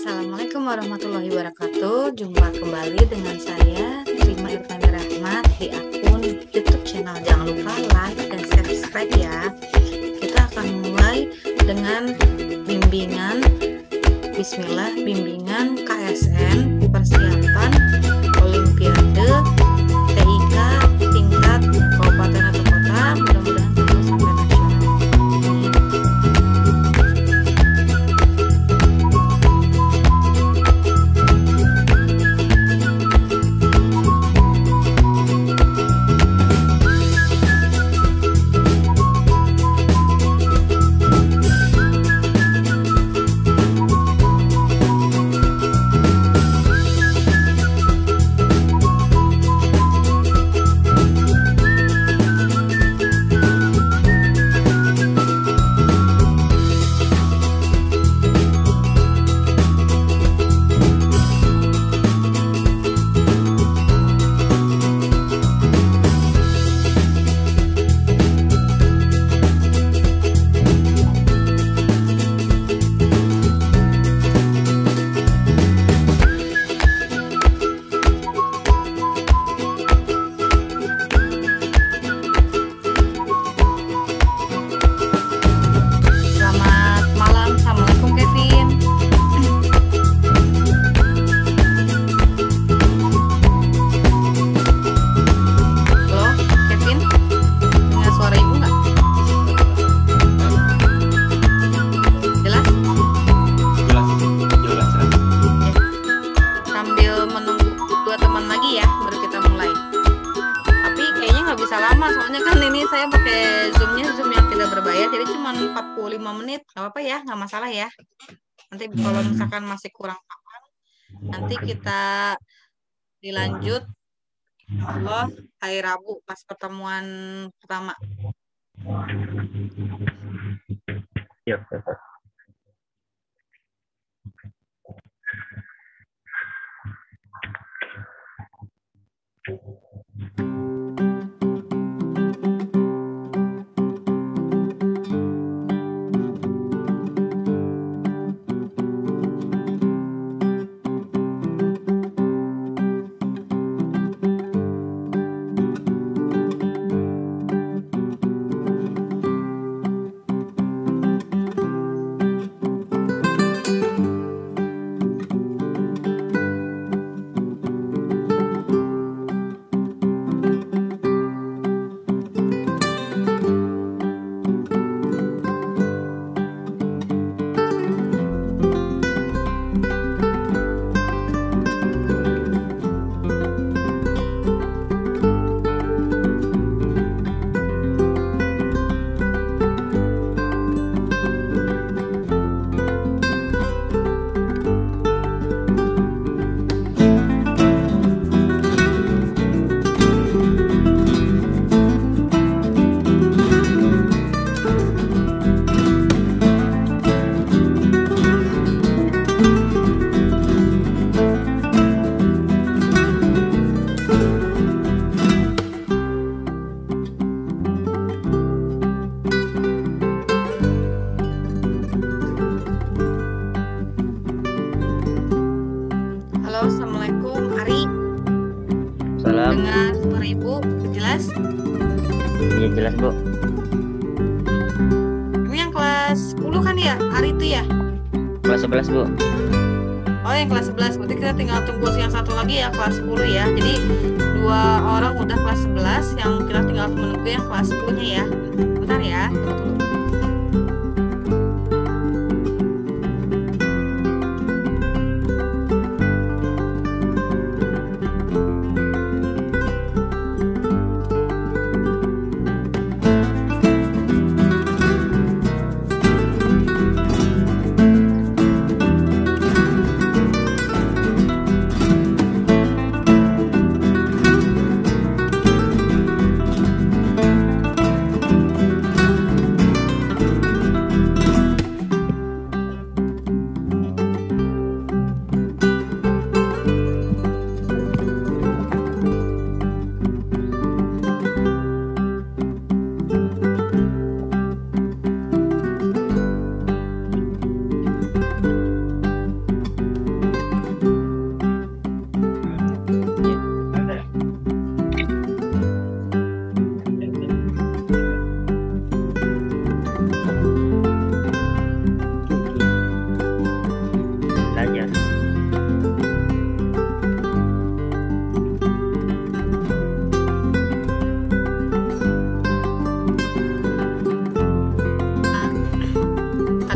Assalamualaikum warahmatullahi wabarakatuh. Jumpa kembali dengan saya Rima Irfani Rahmat di akun YouTube channel. Jangan lupa like dan subscribe ya. Kita akan mulai dengan bimbingan Bismillah, bimbingan KSN persiapan Olimpiade TIK tingkat kabupaten atau kota. Mudah-mudahan terus sampai nasional. Saya pakai Zoom yang tidak berbayar, jadi cuma 45 menit, nggak apa-apa ya, nggak masalah ya. Nanti kalau misalkan masih kurang paham, nanti kita dilanjut hari Rabu pas pertemuan pertama. Iya. Assalamualaikum, Ari. Salam. Dengar suara Ibu jelas? Iya jelas, Bu. Ini yang kelas 10 kan ya? Ari itu ya? Kelas 11, Bu. Oh, yang kelas 11. Berarti kita tinggal tunggu yang satu lagi ya, kelas 10 ya. Jadi 2 orang udah kelas 11, yang kita tinggal menunggu yang kelas 10-nya ya. Bentar ya, tunggu dulu.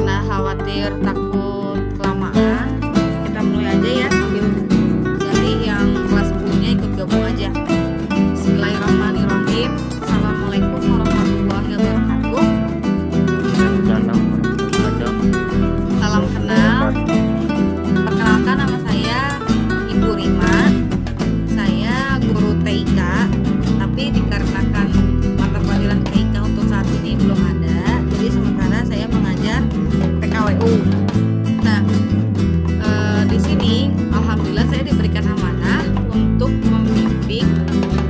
karena khawatir takut kelamaan, kita mulai aja ya sambil cari yang kelas 10-nya ikut gabung aja. Bismillahirrahmanirrahim. Assalamualaikum warahmatullahi wabarakatuh. Salam warahmatullahi Salam kenal. Perkenalkan, nama saya Ibu Rima. Saya guru TIK, tapi dikarenakan mata pelajaran TIK untuk saat ini belum ada, jadi sementara saya mengajar PKWU. Nah, di sini alhamdulillah saya diberikan amanah untuk membimbing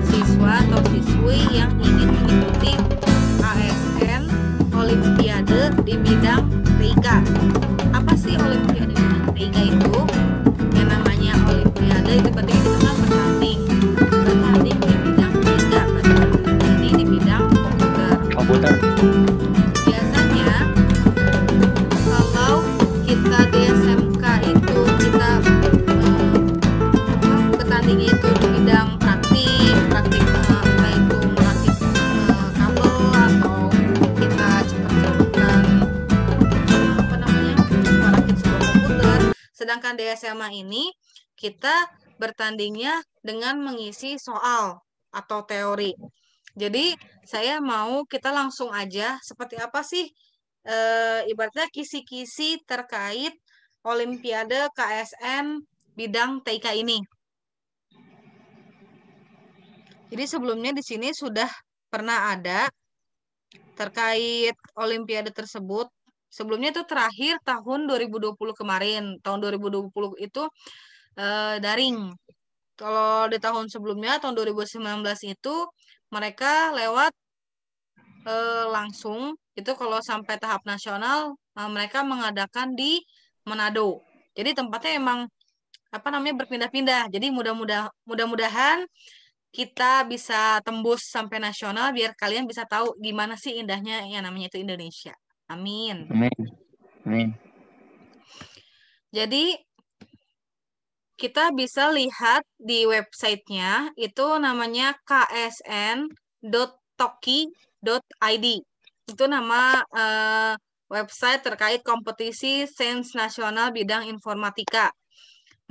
siswa atau siswi yang ingin mengikuti ASN Olimpiade di bidang TIK. Apa sih Olimpiade di bidang TIK itu? Yang namanya Olimpiade itu berarti kita kan bertanding di bidang TIK, berarti di bidang komputer. Biasanya kalau kita di SMK itu kita bertandingnya itu di bidang praktik entah itu merakit kabel atau kita cepat-cepatan merakit sebuah komputer. Sedangkan di SMA ini kita bertandingnya dengan mengisi soal atau teori. Jadi saya mau kita langsung aja seperti apa sih ibaratnya kisi-kisi terkait Olimpiade KSN bidang TIK ini. Jadi sebelumnya di sini sudah pernah ada terkait Olimpiade tersebut. Sebelumnya itu terakhir tahun 2020 kemarin. Tahun 2020 itu daring. Kalau di tahun sebelumnya, tahun 2019 itu mereka lewat langsung. Itu kalau sampai tahap nasional, mereka mengadakan di Manado. Jadi tempatnya emang berpindah-pindah. Jadi mudah-mudahan kita bisa tembus sampai nasional biar kalian bisa tahu gimana sih indahnya yang namanya itu Indonesia. Amin. Amin. Jadi kita bisa lihat di websitenya itu namanya ksn.toki.id. Itu nama website terkait kompetisi Sains Nasional Bidang Informatika.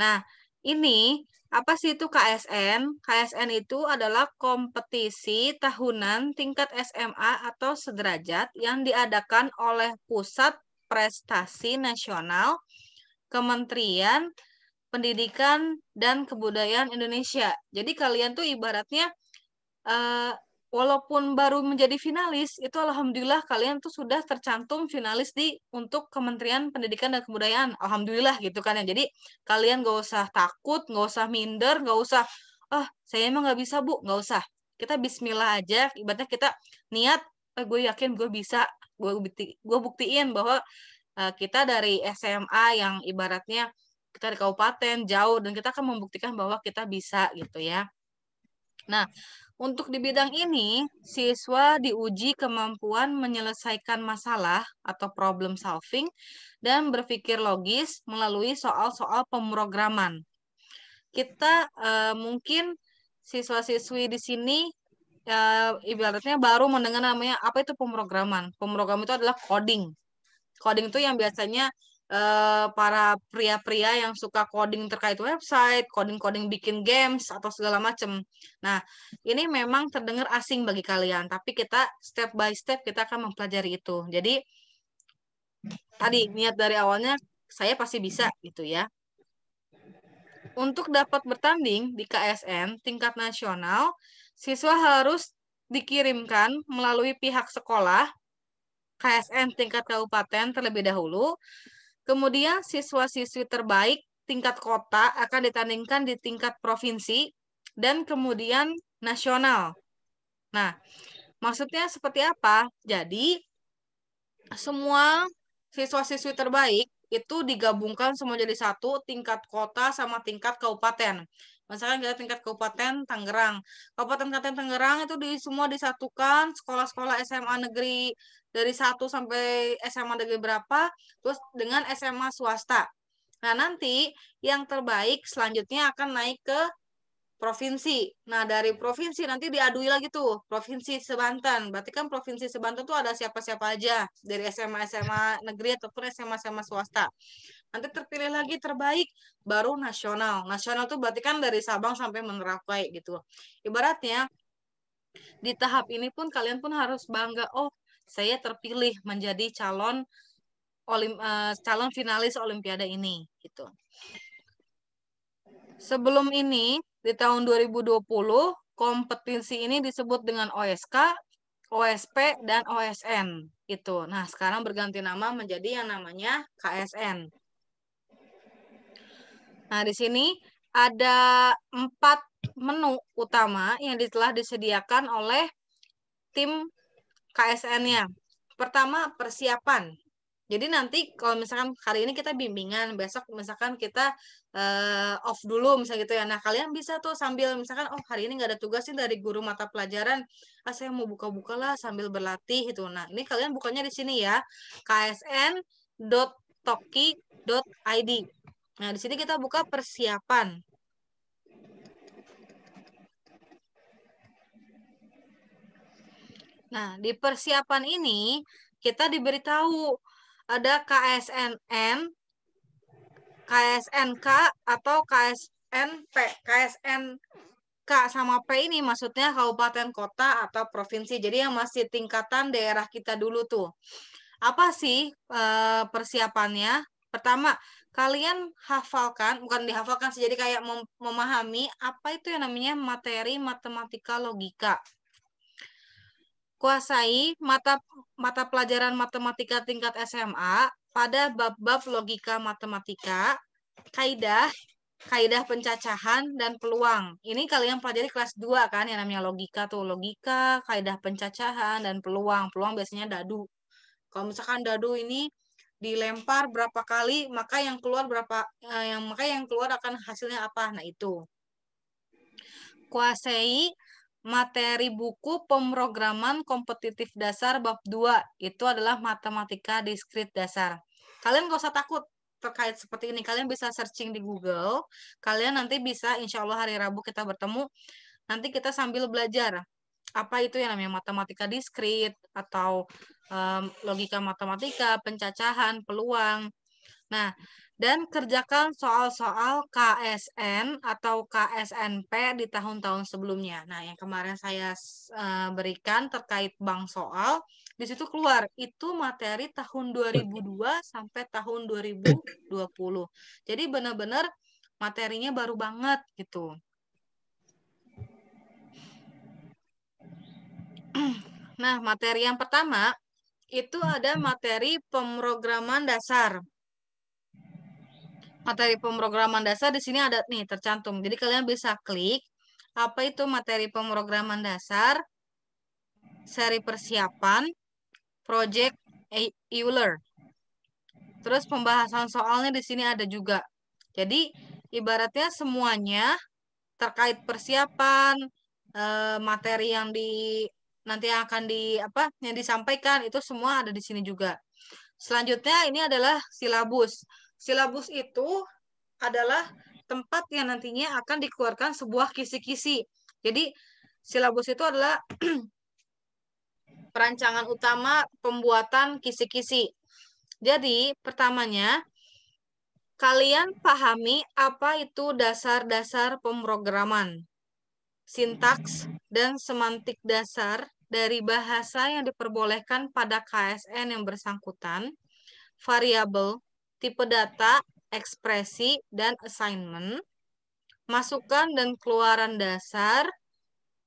Nah, ini apa sih itu KSN? KSN itu adalah kompetisi tahunan tingkat SMA atau sederajat yang diadakan oleh Pusat Prestasi Nasional Kementerian Pendidikan dan Kebudayaan Indonesia. Jadi kalian tuh ibaratnya walaupun baru menjadi finalis, itu alhamdulillah kalian tuh sudah tercantum finalis untuk Kementerian Pendidikan dan Kebudayaan. Alhamdulillah gitu kan ya. Jadi kalian gak usah takut, gak usah minder, gak usah, saya emang gak bisa Bu, gak usah. Kita bismillah aja, ibaratnya kita niat, gue yakin gue bisa, gue buktiin bahwa kita dari SMA yang ibaratnya kita di kabupaten jauh dan kita akan membuktikan bahwa kita bisa gitu ya. Nah, untuk di bidang ini siswa diuji kemampuan menyelesaikan masalah atau problem solving dan berpikir logis melalui soal-soal pemrograman. Kita mungkin siswa-siswi di sini ibaratnya baru mendengar namanya apa itu pemrograman. Pemrograman itu adalah coding. Coding itu yang biasanya para pria-pria yang suka coding terkait website, coding-coding bikin games atau segala macam. Nah, ini memang terdengar asing bagi kalian, tapi kita step by step kita akan mempelajari itu. Jadi tadi niat dari awalnya saya pasti bisa gitu ya. Untuk dapat bertanding di KSN tingkat nasional, siswa harus dikirimkan melalui pihak sekolah KSN tingkat kabupaten terlebih dahulu. Kemudian siswa-siswi terbaik tingkat kota akan ditandingkan di tingkat provinsi dan kemudian nasional. Nah, maksudnya seperti apa? Jadi, semua siswa-siswi terbaik itu digabungkan semua jadi satu, tingkat kota sama tingkat kabupaten. Misalkan kita tingkat Kabupaten Tangerang. Kabupaten Tangerang itu semua disatukan, sekolah-sekolah SMA negeri dari 1 sampai SMA negeri berapa, terus dengan SMA swasta. Nah, nanti yang terbaik selanjutnya akan naik ke provinsi. Nah, dari provinsi nanti diadui lagi tuh, provinsi Sebanten. Berarti kan provinsi Sebanten tuh ada siapa-siapa aja dari SMA-SMA negeri ataupun SMA-SMA swasta. Nanti terpilih lagi terbaik, baru nasional. Nasional tuh berarti kan dari Sabang sampai Merauke gitu. Ibaratnya di tahap ini pun kalian pun harus bangga, oh, saya terpilih menjadi calon finalis Olimpiade ini gitu. Sebelum ini, di tahun 2020, kompetisi ini disebut dengan OSK, OSP, dan OSN. Itu. Nah, sekarang berganti nama menjadi yang namanya KSN. Nah, di sini ada 4 menu utama yang telah disediakan oleh tim KSN-nya. Pertama, persiapan. Jadi nanti kalau misalkan hari ini kita bimbingan, besok misalkan kita off dulu misalnya gitu ya. Nah, kalian bisa tuh sambil misalkan oh hari ini nggak ada tugas sih dari guru mata pelajaran, saya mau buka-buka lah sambil berlatih itu. Nah, ini kalian bukanya di sini ya. ksn.toki.id. Nah, di sini kita buka persiapan. Nah, di persiapan ini kita diberitahu ada KSNN, KSNK atau KSNP. KSNK sama P ini maksudnya kabupaten, kota, atau provinsi. Jadi yang masih tingkatan daerah kita dulu tuh. Apa sih persiapannya? Pertama, kalian hafalkan, bukan dihafalkan sih, jadi kayak memahami apa itu yang namanya materi matematika logika. Kuasai mata pelajaran matematika tingkat SMA pada bab-bab logika matematika, kaidah pencacahan dan peluang. Ini kalian pelajari kelas 2 kan yang namanya logika tuh, logika, kaidah pencacahan dan peluang. Peluang biasanya dadu. Kalau misalkan dadu ini dilempar berapa kali, maka yang keluar akan hasilnya apa? Nah, itu. Kuasai materi buku pemrograman kompetitif dasar bab 2. Itu adalah matematika diskrit dasar. Kalian gak usah takut terkait seperti ini. Kalian bisa searching di Google. Kalian nanti bisa, insya Allah hari Rabu kita bertemu. Nanti kita sambil belajar. Apa itu yang namanya matematika diskrit atau logika matematika, pencacahan, peluang. Nah, dan kerjakan soal-soal KSN atau KSNP di tahun-tahun sebelumnya. Nah, yang kemarin saya berikan terkait bank soal, di situ keluar itu materi tahun 2002 sampai tahun 2020. Jadi benar-benar materinya baru banget gitu. Nah, materi yang pertama itu ada materi pemrograman dasar. Materi pemrograman dasar di sini ada nih tercantum. Jadi kalian bisa klik apa itu materi pemrograman dasar, seri persiapan, project Euler. Terus pembahasan soalnya di sini ada juga. Jadi ibaratnya semuanya terkait persiapan, materi yang nanti akan yang disampaikan itu semua ada di sini juga. Selanjutnya ini adalah silabus. Silabus itu adalah tempat yang nantinya akan dikeluarkan sebuah kisi-kisi. Jadi silabus itu adalah perancangan utama pembuatan kisi-kisi. Jadi pertamanya kalian pahami apa itu dasar-dasar pemrograman, sintaks dan semantik dasar dari bahasa yang diperbolehkan pada KSN yang bersangkutan, variabel, tipe data, ekspresi, dan assignment, masukan dan keluaran dasar,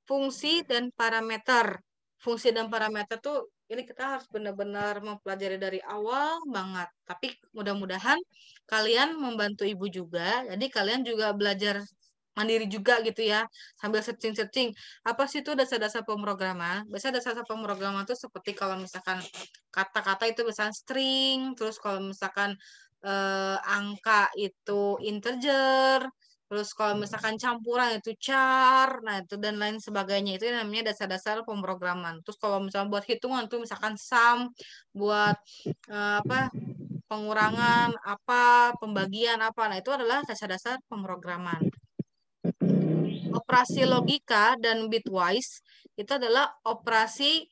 fungsi dan parameter. Fungsi dan parameter tuh ini kita harus benar-benar mempelajari dari awal banget. Tapi mudah-mudahan kalian membantu ibu juga. Jadi kalian juga belajar mandiri juga gitu ya, sambil searching-searching. Apa sih itu dasar-dasar pemrograman? Biasanya dasar-dasar pemrograman itu seperti kalau misalkan kata-kata itu misalkan string, terus kalau misalkan angka itu integer, terus kalau misalkan campuran itu char, nah itu dan lain sebagainya. Itu namanya dasar-dasar pemrograman. Terus kalau misalnya buat hitungan tuh misalkan sum, buat pengurangan apa, pembagian apa. Nah, itu adalah dasar-dasar pemrograman. Operasi logika dan bitwise itu adalah operasi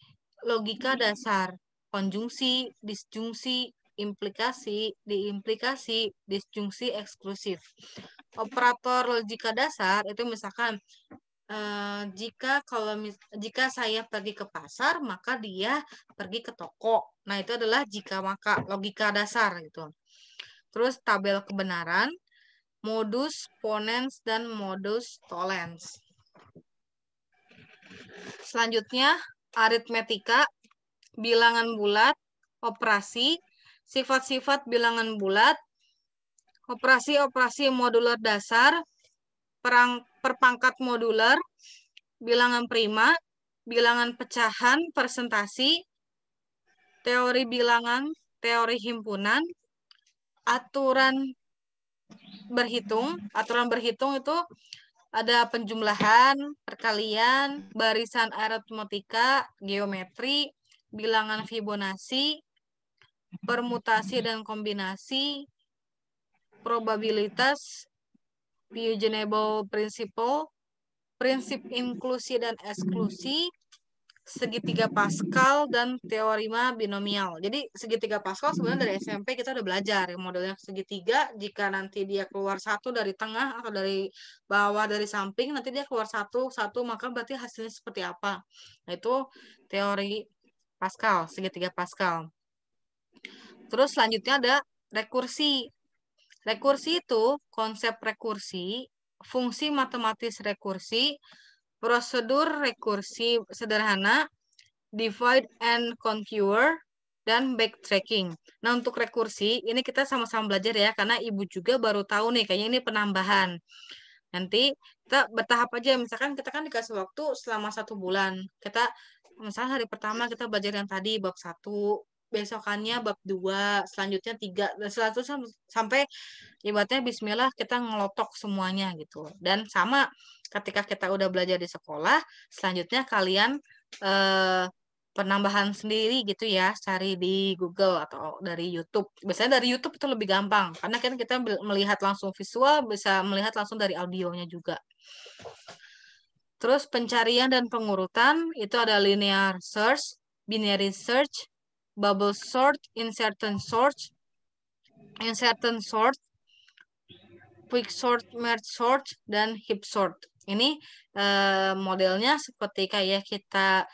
logika dasar. Konjungsi, disjungsi, implikasi, diimplikasi, disjungsi eksklusif. Operator logika dasar itu misalkan jika saya pergi ke pasar, maka dia pergi ke toko. Nah, itu adalah jika maka logika dasar gitu. Terus tabel kebenaran, modus ponens dan modus tollens. Selanjutnya, aritmetika, bilangan bulat, operasi, sifat-sifat bilangan bulat, operasi-operasi modular dasar, perpangkat modular, bilangan prima, bilangan pecahan, presentasi, teori bilangan, teori himpunan, aturan berhitung. Aturan berhitung itu ada penjumlahan, perkalian, barisan aritmetika, geometri, bilangan Fibonacci, permutasi dan kombinasi, probabilitas, Eugenable Principle, prinsip inklusi dan eksklusi, segitiga Pascal, dan teorema binomial. Jadi segitiga Pascal sebenarnya dari SMP kita udah belajar ya, modelnya segitiga. Jika nanti dia keluar satu dari tengah atau dari bawah dari samping, nanti dia keluar satu, maka berarti hasilnya seperti apa. Nah, itu teori Pascal, segitiga Pascal. Terus selanjutnya ada rekursi. Rekursi itu konsep rekursi, fungsi matematis rekursi, prosedur rekursi sederhana, divide and conquer, dan backtracking. Nah, untuk rekursi, ini kita sama-sama belajar ya, karena ibu juga baru tahu nih, kayaknya ini penambahan. Nanti kita bertahap aja, misalkan kita kan dikasih waktu selama 1 bulan. Misalnya hari pertama kita belajar yang tadi, bab 1, besokannya bab 2, selanjutnya 3, dan selanjutnya sampai ibaratnya bismillah kita ngelotok semuanya gitu. Dan sama ketika kita udah belajar di sekolah, selanjutnya kalian penambahan sendiri gitu ya, cari di Google atau dari YouTube. Biasanya dari YouTube itu lebih gampang, karena kan kita melihat langsung visual, bisa melihat langsung dari audionya juga. Terus pencarian dan pengurutan, itu ada linear search, binary search, bubble sort, insertion sort, quick sort, merge sort, dan heap sort. Ini modelnya seperti kayak kita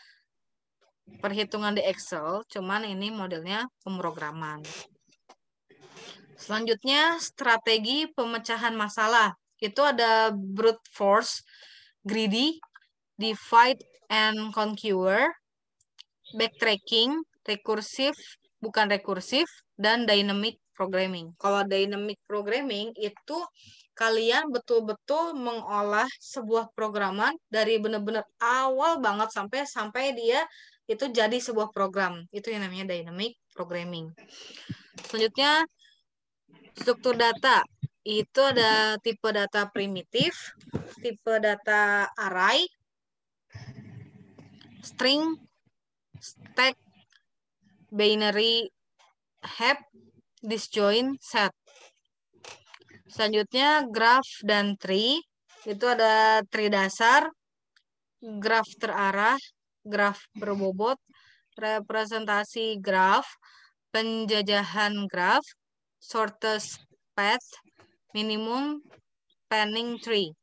perhitungan di Excel, cuman ini modelnya pemrograman. Selanjutnya, strategi pemecahan masalah. Itu ada brute force, greedy, divide and conquer, backtracking, bukan rekursif, dan dynamic programming. Kalau dynamic programming itu kalian betul-betul mengolah sebuah programan dari benar-benar awal banget sampai dia itu jadi sebuah program. Itu yang namanya dynamic programming. Selanjutnya, struktur data. Itu ada tipe data primitif, tipe data array, string, stack, binary, heap, disjoint, set. Selanjutnya, graph dan tree. Itu ada tree dasar, graph terarah, graph berbobot, representasi graph, penjajahan graph, shortest path, minimum spanning tree.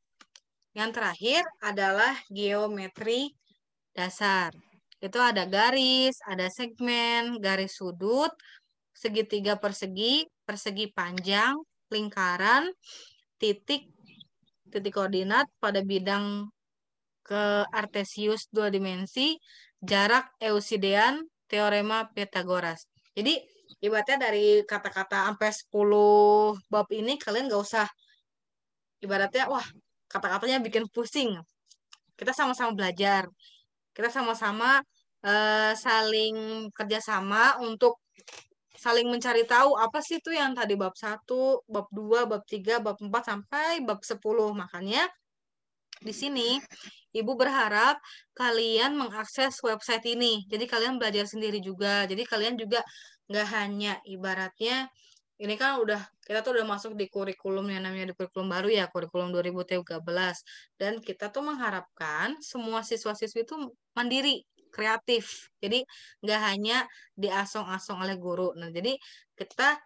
Yang terakhir adalah geometri dasar. Itu ada garis, ada segmen, garis sudut, segitiga persegi, persegi panjang, lingkaran, titik koordinat pada bidang ke Artesius 2 dimensi, jarak Euclidean, teorema Pythagoras. Jadi ibaratnya dari kata-kata sampai 10 bab ini kalian nggak usah ibaratnya wah kata-katanya bikin pusing. Kita sama-sama belajar. Kita sama-sama saling kerjasama untuk saling mencari tahu apa sih itu yang tadi bab 1, bab 2, bab 3, bab 4 sampai bab 10. Makanya di sini Ibu berharap kalian mengakses website ini. Jadi kalian belajar sendiri juga. Jadi kalian juga nggak hanya ibaratnya ini kan kita tuh udah masuk di kurikulum yang namanya di kurikulum baru ya, kurikulum 2013. Dan kita tuh mengharapkan semua siswa-siswi itu mandiri, kreatif. Jadi nggak hanya diasong-asong oleh guru. Nah, jadi kita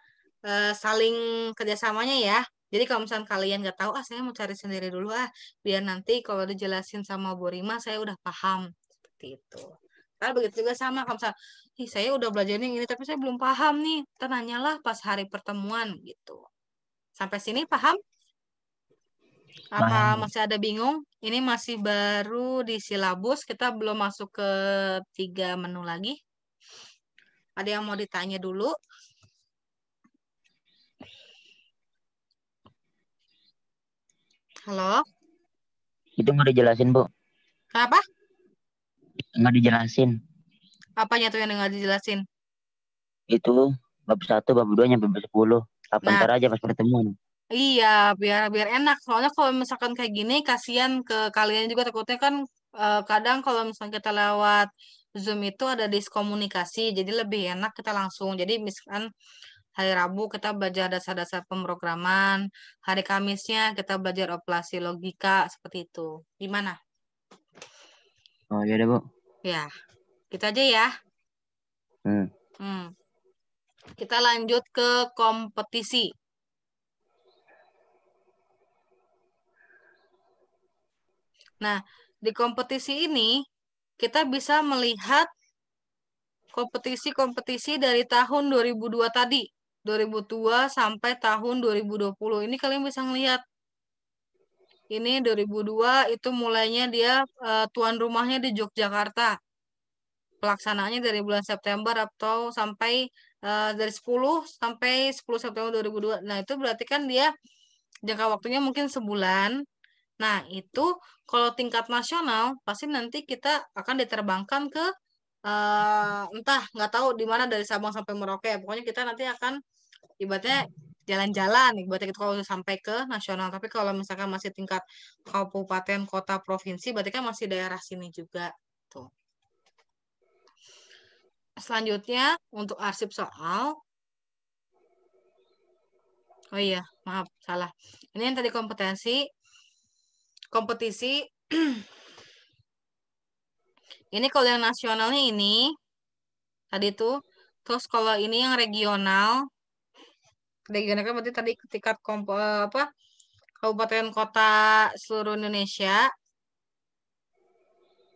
saling kerjasamanya ya. Jadi kalau misalnya kalian nggak tahu, saya mau cari sendiri dulu biar nanti kalau dijelasin sama Bu Rima, saya udah paham. Seperti itu. Karena begitu juga sama, kalau misalnya, saya udah belajar ini, tapi saya belum paham nih. Tanyalah pas hari pertemuan gitu. Sampai sini paham? Apa Paham, Bu. masih ada bingung? Ini masih baru di silabus, kita belum masuk ke 3 menu lagi. Ada yang mau ditanya dulu? Halo? Itu nggak dijelasin, Bu. Kenapa? Nggak dijelasin. Apanya tuh yang nggak dijelasin? Itu bab 1, bab 2 nyampe bab 10. Apa Nah, ntar aja pas pertemuan. iya, biar biar enak. Soalnya kalau misalkan kayak gini, kasihan ke kalian juga takutnya kan kadang kalau misalnya kita lewat Zoom itu ada diskomunikasi, jadi lebih enak kita langsung. Jadi misalkan hari Rabu kita belajar dasar-dasar pemrograman, hari Kamisnya kita belajar operasi logika seperti itu. Gimana? Oh iya deh, Bu. Ya, kita aja ya. Hmm. Hmm. Kita lanjut ke kompetisi. Nah, di kompetisi ini kita bisa melihat kompetisi-kompetisi dari tahun 2002 tadi. 2002 sampai tahun 2020. Ini kalian bisa ngelihat. Ini 2002 itu mulainya dia tuan rumahnya di Yogyakarta. Pelaksanaannya dari bulan September atau sampai dari 10 sampai 10 September 2002. Nah, itu berarti kan dia jangka waktunya mungkin sebulan. Nah, itu kalau tingkat nasional pasti nanti kita akan diterbangkan ke entah nggak tahu di mana dari Sabang sampai Merauke. Pokoknya kita nanti akan ibaratnya jalan-jalan ibaratnya itu kalau sampai ke nasional. Tapi kalau misalkan masih tingkat kabupaten, kota, provinsi, berarti kan masih daerah sini juga. Tuh. Selanjutnya untuk arsip soal. Oh iya, maaf, salah. Ini yang tadi kompetisi. Ini kalau yang nasionalnya ini tadi tuh. Terus kalau ini yang regional, regional kan berarti tadi tingkat apa kabupaten kota seluruh Indonesia.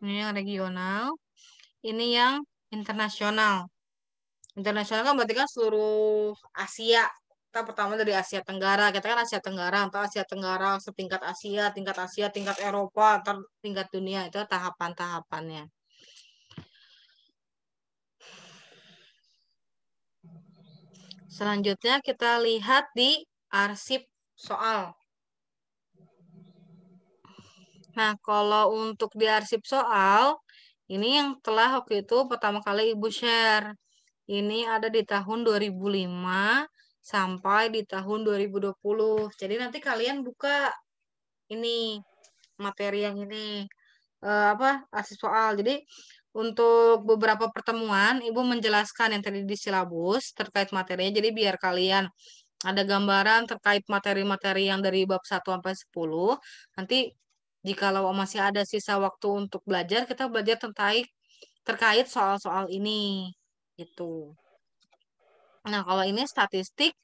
Ini yang regional. Ini yang internasional. Internasional kan berarti kan seluruh Asia. Kita pertama dari Asia Tenggara. Kita kan Asia Tenggara. Atau Asia Tenggara setingkat Asia, tingkat Eropa, atau tingkat dunia. Itu tahapan-tahapannya. Selanjutnya kita lihat di arsip soal. Nah, kalau untuk di arsip soal, ini yang telah waktu itu pertama kali Ibu share. Ini ada di tahun 2005 sampai di tahun 2020. Jadi nanti kalian buka ini materi yang ini apa arsip soal. Jadi untuk beberapa pertemuan Ibu menjelaskan yang tadi di silabus terkait materinya. Jadi biar kalian ada gambaran terkait materi-materi yang dari bab 1 sampai 10. Nanti jikalau masih ada sisa waktu untuk belajar, kita belajar terkait soal-soal ini. Gitu. Nah, kalau ini statistik,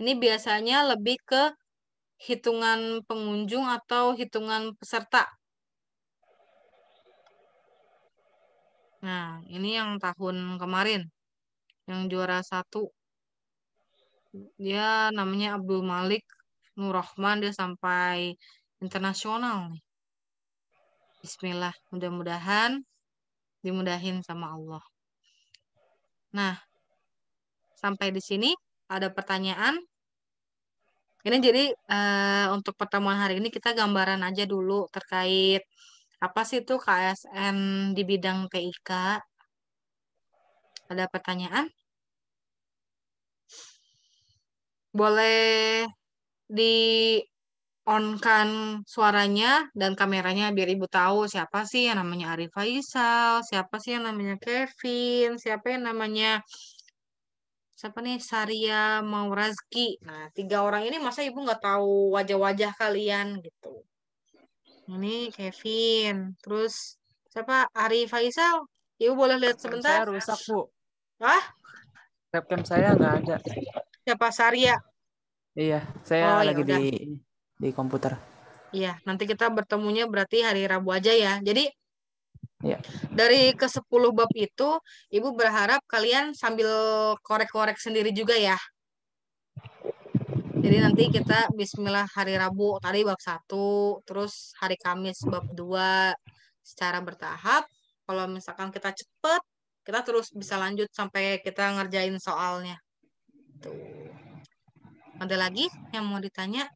ini biasanya lebih ke hitungan pengunjung atau hitungan peserta. Nah, ini yang tahun kemarin, yang juara 1. Dia namanya Abdul Malik Nur Rahman, dia sampai internasional nih. Bismillah, mudah-mudahan dimudahin sama Allah. Nah, sampai di sini ada pertanyaan. Ini jadi untuk pertemuan hari ini kita gambaran aja dulu terkait apa sih itu KSN di bidang TIK. Ada pertanyaan? Boleh di on-kan suaranya dan kameranya biar Ibu tahu siapa sih yang namanya Arif Faisal, siapa sih yang namanya Kevin, siapa yang namanya siapa nih? Saria Maurazki. Nah, 3 orang ini masa ibu nggak tahu wajah-wajah kalian gitu. Ini Kevin. Terus siapa? Ari Faisal. Ibu boleh lihat Webcam sebentar? saya rusak, Bu. Ah, Webcam saya nggak ada. siapa? Saria. Iya, saya Oh ya lagi udah. di komputer. Iya, nanti kita bertemunya berarti hari Rabu aja ya. Jadi Iya. dari ke 10 bab itu, Ibu berharap kalian sambil korek-korek sendiri juga ya. Jadi nanti kita Bismillah hari Rabu tadi bab 1, terus hari Kamis bab 2 secara bertahap. Kalau misalkan kita cepet, kita terus bisa lanjut sampai kita ngerjain soalnya. Tuh. Ada lagi yang mau ditanya?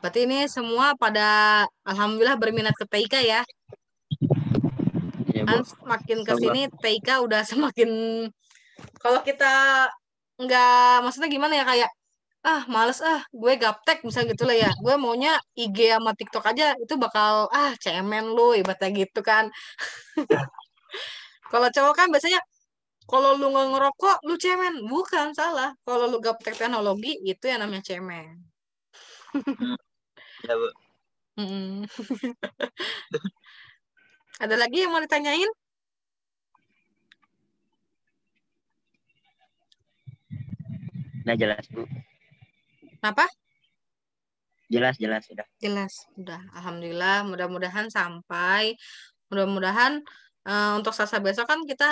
Berarti ini semua pada Alhamdulillah berminat ke TIK ya. Iya, Bu. Kan semakin ke Tahu, sini TIK udah semakin, kalau kita nggak, maksudnya gimana ya, kayak males gue gaptek bisa gitu lah ya, gue maunya IG sama TikTok aja, itu bakal cemen lu ibaratnya gitu kan. Kalau cowok kan biasanya kalau lu nggak ngerokok lu cemen, bukan, salah, kalau lu gaptek teknologi itu yang namanya cemen. Ya, Bu. Mm-mm. Ada lagi yang mau ditanyain? Nah, jelas, Bu. Apa? Jelas, sudah. Jelas, udah. Alhamdulillah, mudah-mudahan sampai. Mudah-mudahan untuk Selasa besok kan kita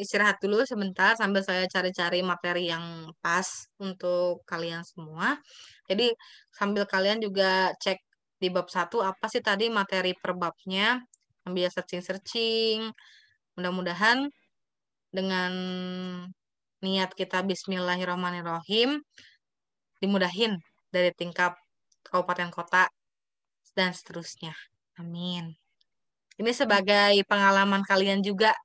istirahat dulu sebentar sambil saya cari-cari materi yang pas untuk kalian semua. Jadi sambil kalian juga cek di bab 1 apa sih tadi materi per babnya, sambil searching-searching. Mudah-mudahan dengan niat kita Bismillahirrahmanirrahim dimudahin dari tingkat kabupaten kota dan seterusnya. Amin. Ini sebagai pengalaman kalian juga.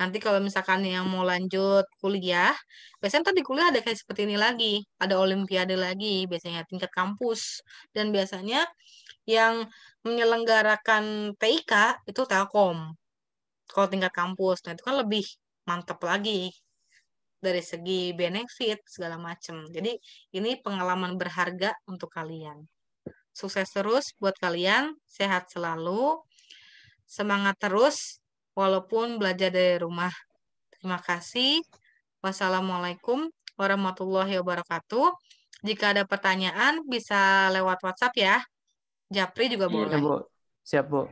Nanti kalau misalkan yang mau lanjut kuliah, biasanya ntar di kuliah ada kayak seperti ini lagi. Ada olimpiade lagi, biasanya tingkat kampus. Dan biasanya yang menyelenggarakan TIK itu Telkom. Kalau tingkat kampus, nah itu kan lebih mantap lagi dari segi benefit segala macam. Jadi ini pengalaman berharga untuk kalian. Sukses terus buat kalian, sehat selalu, semangat terus walaupun belajar dari rumah. Terima kasih. Wassalamualaikum warahmatullahi wabarakatuh. Jika ada pertanyaan bisa lewat WhatsApp ya. Japri juga Iya, Ya, boleh. Bu. Siap, Bu.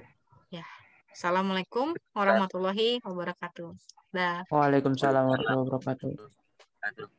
Ya. Assalamualaikum warahmatullahi wabarakatuh. Dah. Waalaikumsalam warahmatullahi wabarakatuh. Aduh.